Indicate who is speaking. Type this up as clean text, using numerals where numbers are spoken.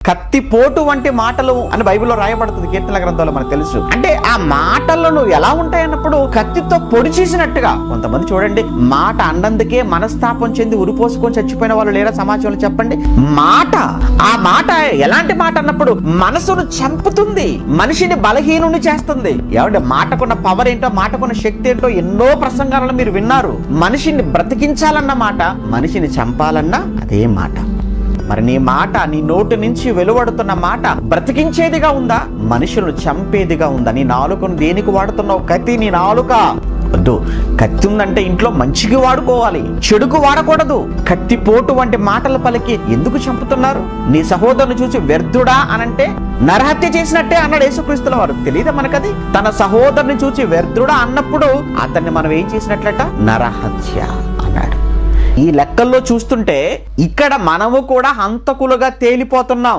Speaker 1: కత్తిపోటు వంటి మాటలు అని బైబిల్లో రాయబడుతుంది, కీర్తనల గ్రంథంలో మనకు తెలుసు. అంటే ఆ మాటలను ఎలా ఉంటాయన్నప్పుడు కత్తితో పొడి చేసినట్టుగా. కొంతమంది చూడండి, మాట అన్నందుకే మనస్తాపం చెంది ఉరిపోసుకొని చచ్చిపోయిన వాళ్ళు లేరా సమాజంలో? చెప్పండి. ఆ మాట ఎలాంటి మాట అన్నప్పుడు మనసును చంపుతుంది, మనిషిని బలహీనుని చేస్తుంది. ఏమంటే మాటకున్న పవర్ ఏంటో, మాటకున్న శక్తి ఏంటో ఎన్నో ప్రసంగాలను మీరు విన్నారు. మనిషిని బ్రతికించాలన్న మాట, మనిషిని చంపాలన్నా అదే మాట. మరి నీ మాట, నీ నోటి నుంచి వెలువడుతున్న మాట బ్రతికించేదిగా ఉందా, మనుషులను చంపేదిగా ఉందా? నీ నాలుకను దేనికి వాడుతున్నావు? కత్తి నీ నాలుక వద్దు. కత్తి ఉందంటే ఇంట్లో మంచికి వాడుకోవాలి, చెడుకు వాడకూడదు. కత్తిపోటు వంటి మాటలు పలికి ఎందుకు చంపుతున్నారు? నీ సహోదరుని చూసి వ్యర్థుడా అనంటే నరహత్య చేసినట్టే అన్నాడు యేసుక్రీస్తుల వారు. తెలియదా మనకది? తన సహోదరుని చూసి వ్యర్థుడా అన్నప్పుడు అతన్ని మనం ఏం చేసినట్లట? నరహత్య అన్నాడు. ఈ లెక్కల్లో చూస్తుంటే ఇక్కడ మనము కూడా హంతకులుగా తేలిపోతున్నాం.